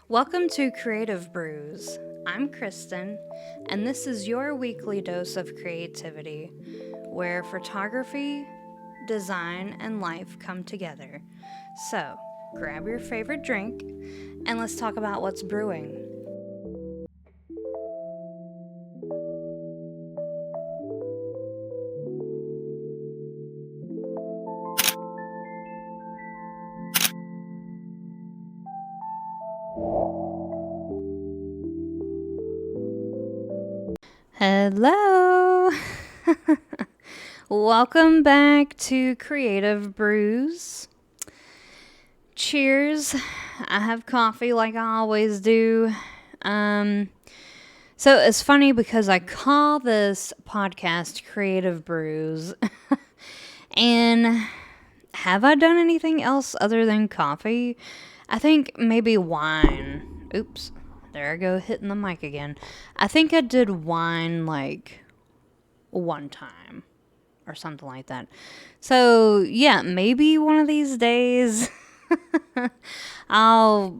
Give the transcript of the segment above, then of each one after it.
Welcome to Creative Brews. I'm Kristen, and this is your weekly dose of creativity, where photography, design, and life come together. So, grab your favorite drink, and let's talk about what's brewing. Hello! Welcome back to Creative Brews. Cheers. I have coffee like I always do. So it's funny because I call this podcast Creative Brews. And have I done anything else other than coffee? I think maybe wine. Oops. There I go, hitting the mic again. I think I did wine like one time or something like that. So, yeah, maybe one of these days I'll,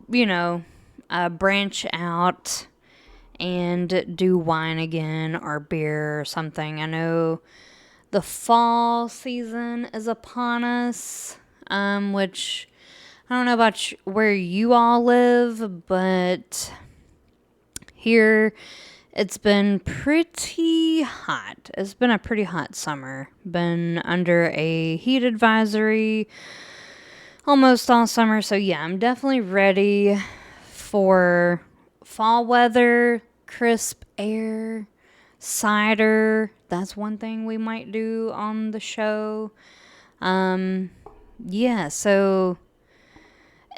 branch out and do wine again or beer or something. I know the fall season is upon us, which I don't know about where you all live, but here it's been pretty hot. It's been a pretty hot summer. Been under a heat advisory almost all summer. So yeah, I'm definitely ready for fall weather, crisp air, cider. That's one thing we might do on the show. Yeah, so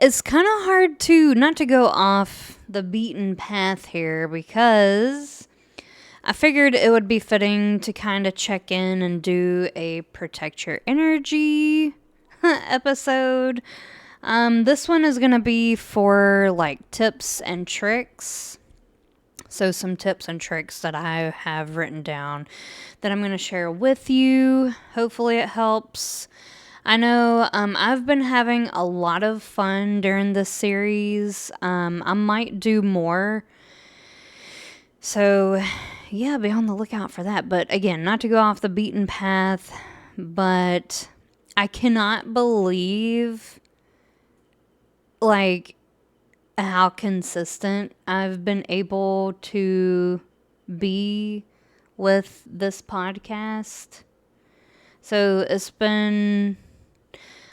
it's kind of hard to not to go off the beaten path here because I figured it would be fitting to kind of check in and do a protect your energy episode. This one is going to be for like tips and tricks. So some tips and tricks that I have written down that I'm going to share with you. Hopefully it helps. I know I've been having a lot of fun during this series. I might do more. So, yeah, be on the lookout for that. But again, not to go off the beaten path, but I cannot believe, like, how consistent I've been able to be with this podcast. So it's been,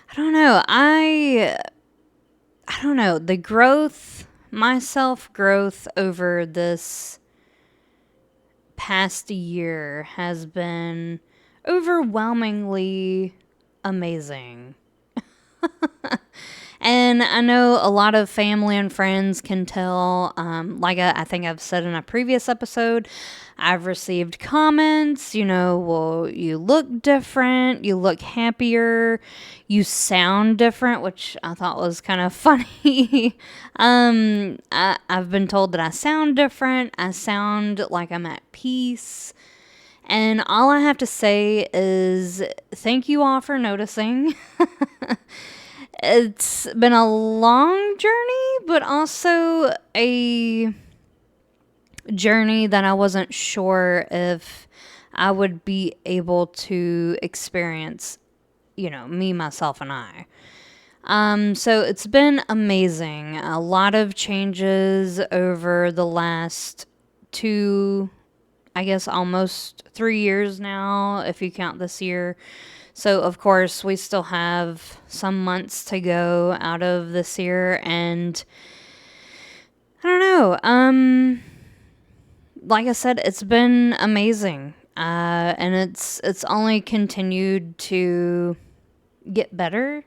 I don't know, the growth, my self-growth over this past year has been overwhelmingly amazing. And I know a lot of family and friends can tell, like I think I've said in a previous episode, I've received comments, well, you look different, you look happier, you sound different, which I thought was kind of funny. I've been told that I sound different, I sound like I'm at peace. And all I have to say is thank you all for noticing. It's been a long journey, but also a journey that I wasn't sure if I would be able to experience, me, myself, and I. So it's been amazing. A lot of changes over the last I guess almost 3 years now, if you count this year. So, of course, we still have some months to go out of this year, and I don't know. Like I said, it's been amazing, and it's only continued to get better,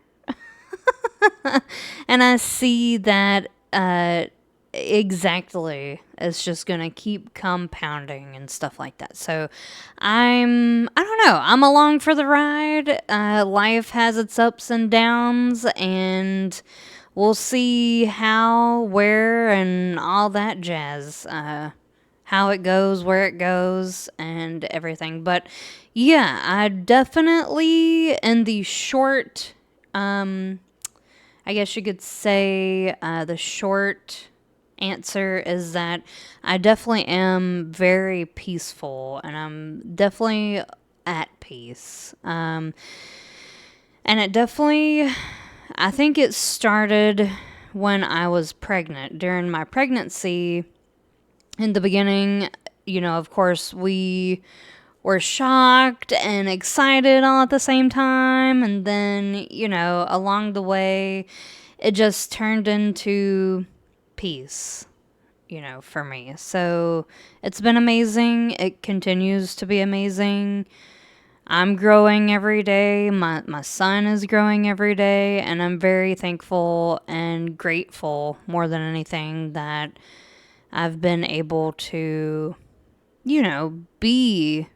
and I see that exactly it's just gonna keep compounding and stuff like that. So I don't know, I'm along for the ride. Life has its ups and downs, and we'll see how, where, and all that jazz, how it goes, where it goes, and everything. But yeah, I definitely, in the I guess you could say, the short answer is that I definitely am very peaceful and I'm definitely at peace. And it definitely, I think it started when I was pregnant. During my pregnancy, in the beginning, of course, we were shocked and excited all at the same time. And then, along the way, it just turned into peace, for me. So it's been amazing. It continues to be amazing. I'm growing every day. My son is growing every day. And I'm very thankful and grateful more than anything that I've been able to, be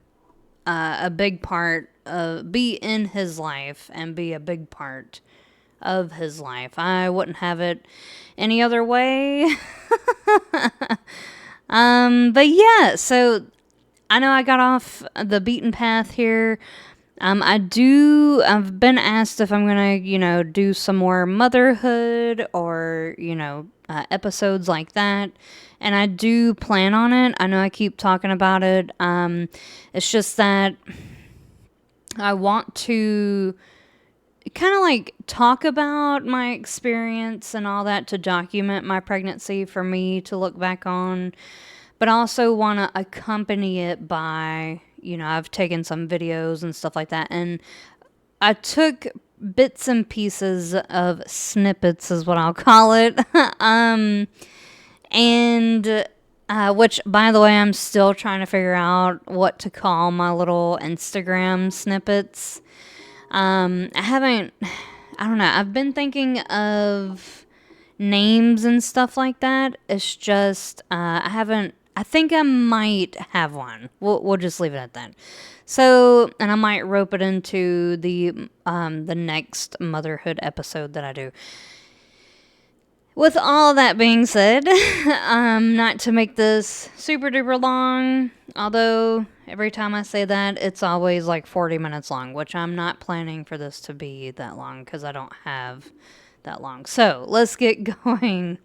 a big part of, be in his life and be a big part of his life. I wouldn't have it any other way. But yeah, so I know I got off the beaten path here. I've been asked if I'm gonna, do some more motherhood or, episodes like that. And I do plan on it. I know I keep talking about it. It's just that I want to kind of like talk about my experience and all that to document my pregnancy for me to look back on, but I also want to accompany it by, I've taken some videos and stuff like that, and I took bits and pieces of snippets, is what I'll call it, and which, by the way, I'm still trying to figure out what to call my little Instagram snippets. I don't know. I've been thinking of names and stuff like that. It's just, I think I might have one. We'll just leave it at that. So, and I might rope it into the next motherhood episode that I do. With all that being said, not to make this super duper long, although every time I say that, it's always like 40 minutes long, which I'm not planning for this to be that long because I don't have that long. So let's get going.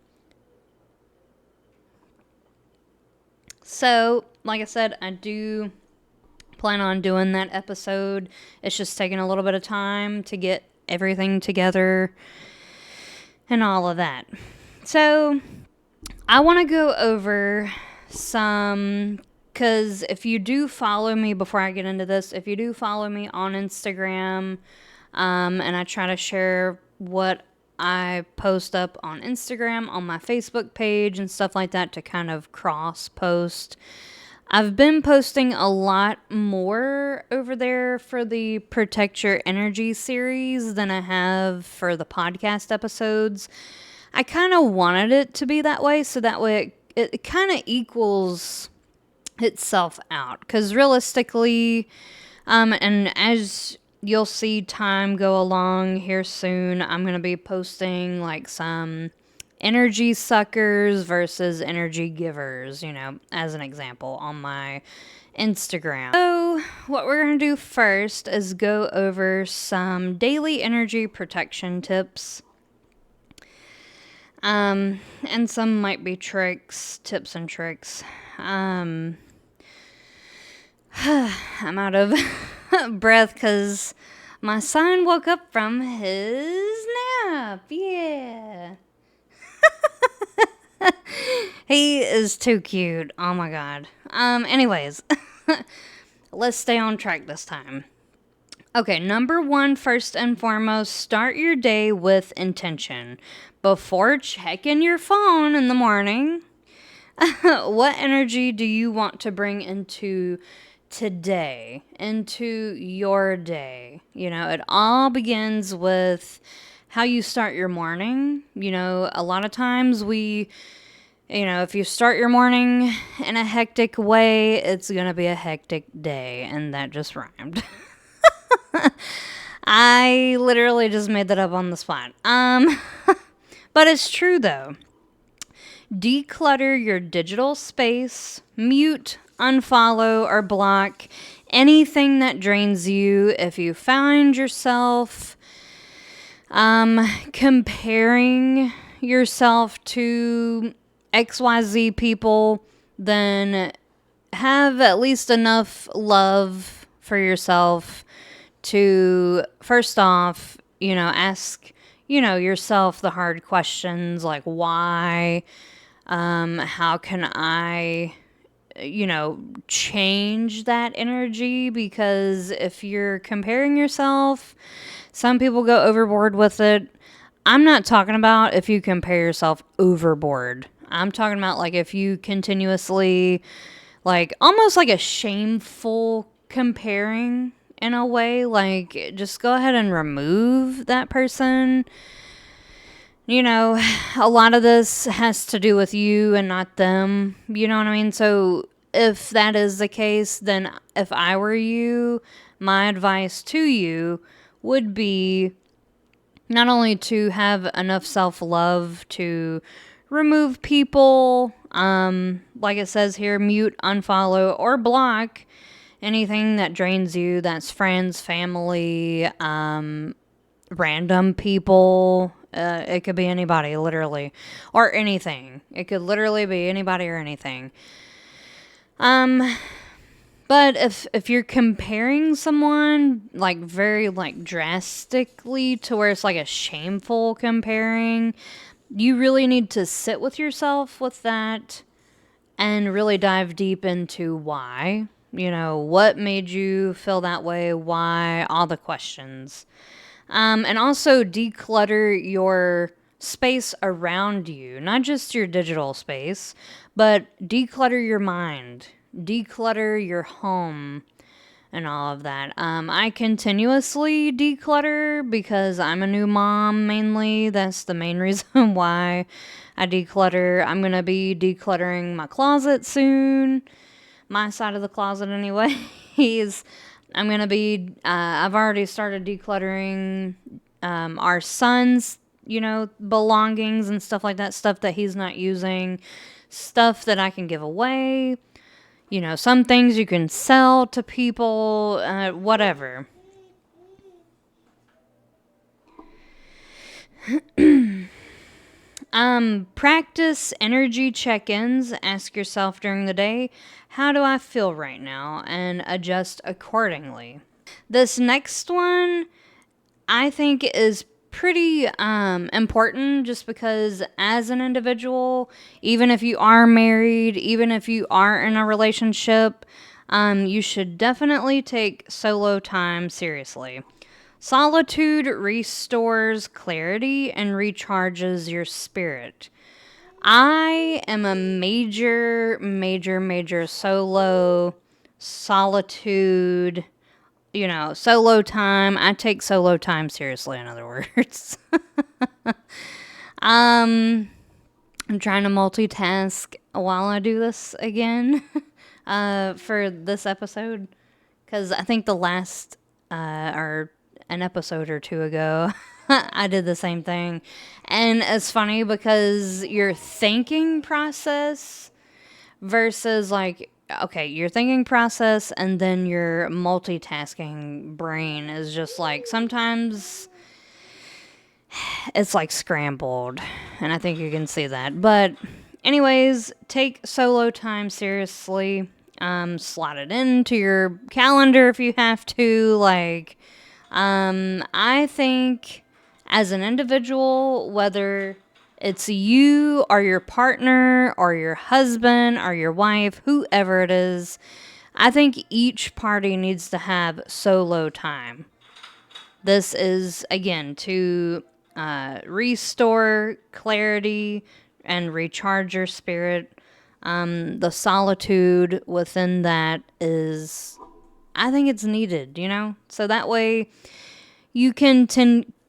So, like I said, I do plan on doing that episode. It's just taking a little bit of time to get everything together and all of that. So, I want to go over some, because if you do follow me, before I get into this, if you do follow me on Instagram, and I try to share what I post up on Instagram, on my Facebook page, and stuff like that to kind of cross post. I've been posting a lot more over there for the Protect Your Energy series than I have for the podcast episodes. I kind of wanted it to be that way, so that way it kind of equals itself out. Because realistically, and as you'll see time go along here soon, I'm going to be posting like some energy suckers versus energy givers, as an example on my Instagram. So what we're going to do first is go over some daily energy protection tips. And some might be tips and tricks. I'm out of breath because my son woke up from his nap. Yeah. He is too cute. Oh my god. Anyways, let's stay on track this time. Okay, number one, first and foremost, start your day with intention. Before checking your phone in the morning, what energy do you want to bring into today, into your day? It all begins with how you start your morning. A lot of times if you start your morning in a hectic way, it's going to be a hectic day. And that just rhymed. I literally just made that up on the spot. But it's true though. Declutter your digital space, mute, unfollow, or block anything that drains you. If you find yourself comparing yourself to XYZ people, then have at least enough love for yourself to, first off, ask, yourself the hard questions like why, how can I, change that energy? Because if you're comparing yourself, some people go overboard with it. I'm not talking about if you compare yourself overboard. I'm talking about like if you continuously, like almost like a shameful comparing in a way, like just go ahead and remove that person. A lot of this has to do with you and not them. You know what I mean? So if that is the case, then if I were you, my advice to you would be not only to have enough self-love to remove people, like it says here, mute, unfollow, or block anything that drains you. That's friends, family, random people. It could be anybody, literally, or anything. It could literally be anybody or anything. But if you're comparing someone like very like drastically to where it's like a shameful comparing, you really need to sit with yourself with that and really dive deep into why. What made you feel that way? Why? All the questions. And also declutter your space around you, not just your digital space, but declutter your mind, declutter your home, and all of that. I continuously declutter because I'm a new mom mainly. That's the main reason why I declutter. I'm going to be decluttering my closet soon. My side of the closet, anyways. I'm going to be, I've already started decluttering our son's, belongings and stuff like that. Stuff that he's not using. Stuff that I can give away. Some things you can sell to people, whatever. Practice energy check-ins. Ask yourself during the day, how do I feel right now? And adjust accordingly. This next one, I think, is pretty important just because as an individual, even if you are married, even if you are in a relationship, you should definitely take solo time seriously. Solitude restores clarity and recharges your spirit. I am a major, major, major solitude, solo time. I take solo time seriously, in other words. I'm trying to multitask while I do this again for this episode. Because I think the last, or an episode or two ago, I did the same thing. And it's funny because your thinking process versus like, okay, your thinking process and then your multitasking brain is just like, sometimes it's like scrambled. And I think you can see that. But anyways, take solo time seriously. Slot it into your calendar if you have to. Like, I think as an individual, whether it's you or your partner or your husband or your wife, whoever it is, I think each party needs to have solo time. This is, again, to restore clarity and recharge your spirit. The solitude within that is, I think it's needed, So that way you can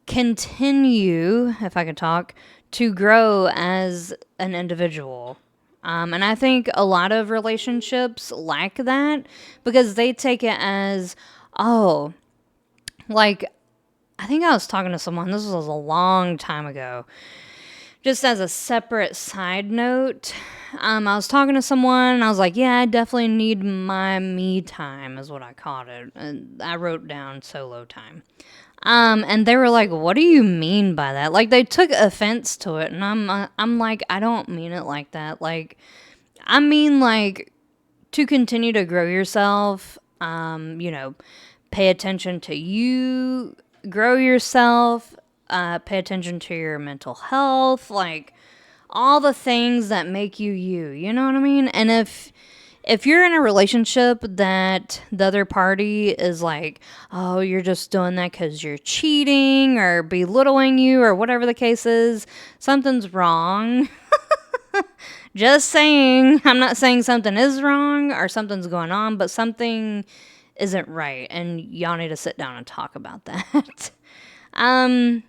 continue, if I could talk, to grow as an individual. And I think a lot of relationships lack that because they take it as, oh, like, I think I was talking to someone, this was a long time ago. Just as a separate side note, I was talking to someone and I was like, yeah, I definitely need my me time is what I called it. And I wrote down solo time. And they were like, "What do you mean by that?" Like they took offense to it, and I'm like, I don't mean it like that. Like, I mean like to continue to grow yourself. Pay attention to you, grow yourself. Pay attention to your mental health, like all the things that make you you. You know what I mean? And if you're in a relationship that the other party is like, oh, you're just doing that because you're cheating or belittling you or whatever the case is, something's wrong. Just saying. I'm not saying something is wrong or something's going on, but something isn't right. And y'all need to sit down and talk about that. um,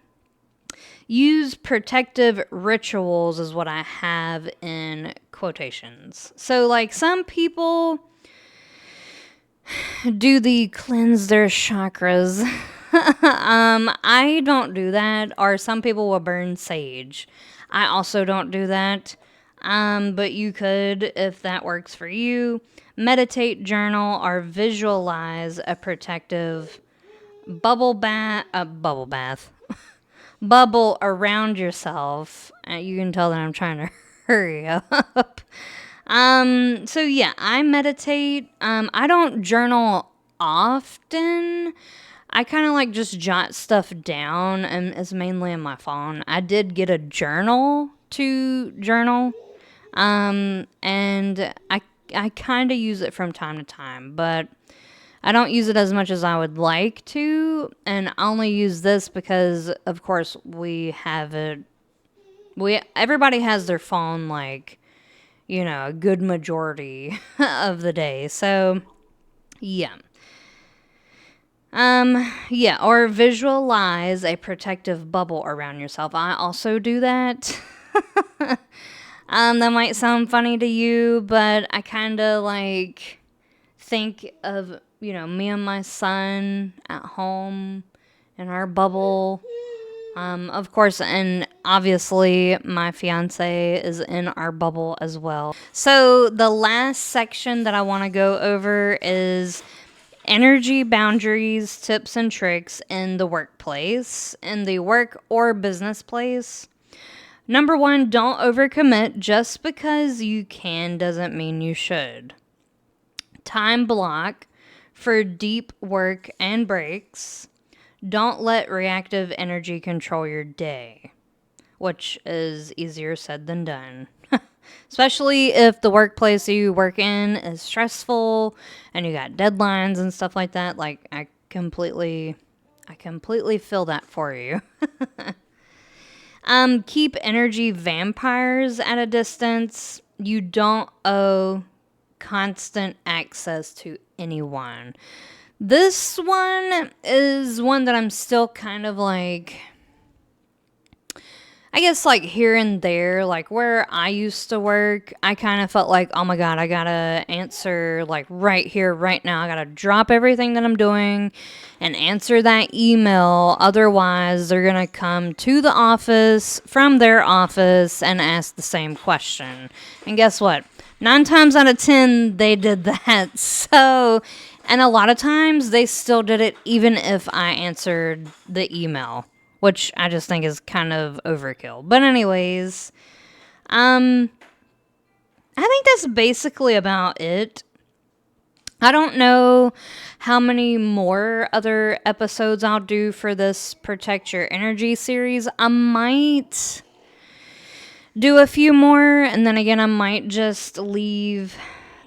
Use protective rituals is what I have in quotations. So, like, some people do the cleanse their chakras. I don't do that. Or some people will burn sage. I also don't do that. But you could, if that works for you, meditate, journal, or visualize a protective bubble bath, bubble around yourself. You can tell that I'm trying to hurry up. So yeah, I meditate. I don't journal often. I kind of like just jot stuff down, and it's mainly in my phone. I did get a journal to journal, and I kind of use it from time to time, but I don't use it as much as I would like to, and I only use this because, of course, we have it. Everybody has their phone, like, a good majority of the day. So, yeah. Yeah, or visualize a protective bubble around yourself. I also do that. That might sound funny to you, but I kind of like think of, me and my son at home in our bubble. Of course, and obviously my fiance is in our bubble as well. So the last section that I want to go over is energy boundaries, tips and tricks in the workplace, in the work or business place. Number one, don't overcommit. Just because you can doesn't mean you should. Time block for deep work and breaks. Don't let reactive energy control your day, which is easier said than done. Especially if the workplace you work in is stressful and you got deadlines and stuff like that. Like I completely feel that for you. Keep energy vampires at a distance. You don't owe constant access to anyone. This one is one that I'm still kind of like, I guess like here and there, like where I used to work, I kind of felt like, oh my God, I gotta answer like right here, right now. I gotta drop everything that I'm doing and answer that email. Otherwise, they're gonna come to the office from their office and ask the same question. And guess what? 9 times out of 10, they did that. So, and a lot of times they still did it even if I answered the email, which I just think is kind of overkill. But anyways, I think that's basically about it. I don't know how many more other episodes I'll do for this Protect Your Energy series. I might do a few more, and then again, I might just leave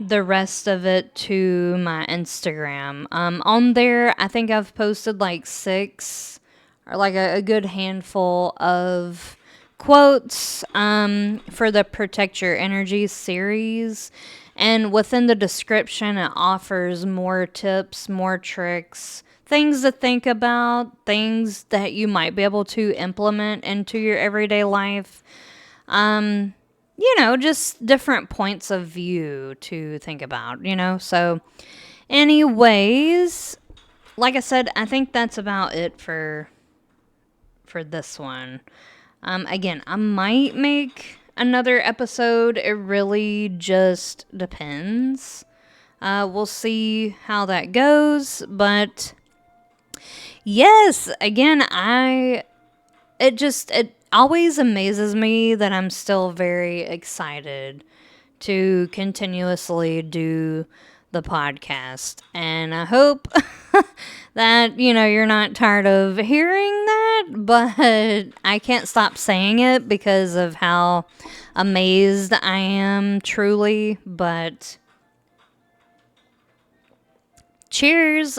the rest of it to my Instagram. On there, I think I've posted like 6 or like a good handful of quotes for the Protect Your Energy series. And within the description, it offers more tips, more tricks, things to think about, things that you might be able to implement into your everyday life. Just different points of view to think about, So, anyways, like I said, I think that's about it for this one. Again, I might make another episode. It really just depends. We'll see how that goes, but Yes, again, it always amazes me that I'm still very excited to continuously do the podcast. And I hope that, you're not tired of hearing that, but I can't stop saying it because of how amazed I am truly. But cheers.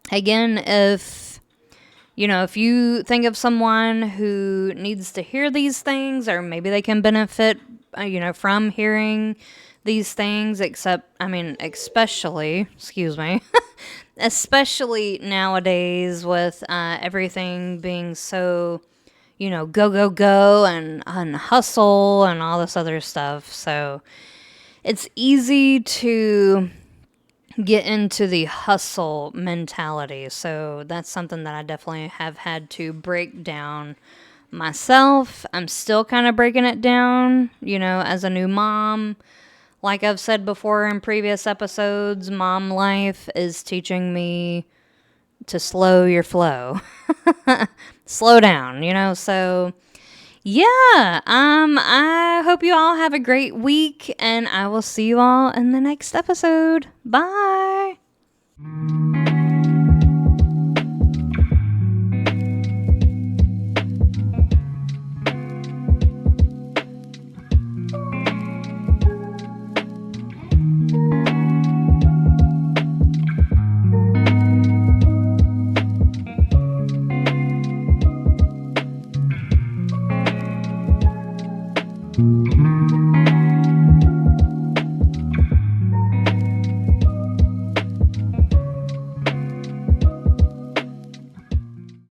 Again, if you think of someone who needs to hear these things, or maybe they can benefit, from hearing these things, especially, excuse me, especially nowadays with everything being so, go, go, go and hustle and all this other stuff. So it's easy to get into the hustle mentality. So that's something that I definitely have had to break down myself. I'm still kind of breaking it down, as a new mom. Like I've said before in previous episodes, mom life is teaching me to slow your flow. Slow down, so yeah, I hope you all have a great week, and I will see you all in the next episode. Bye.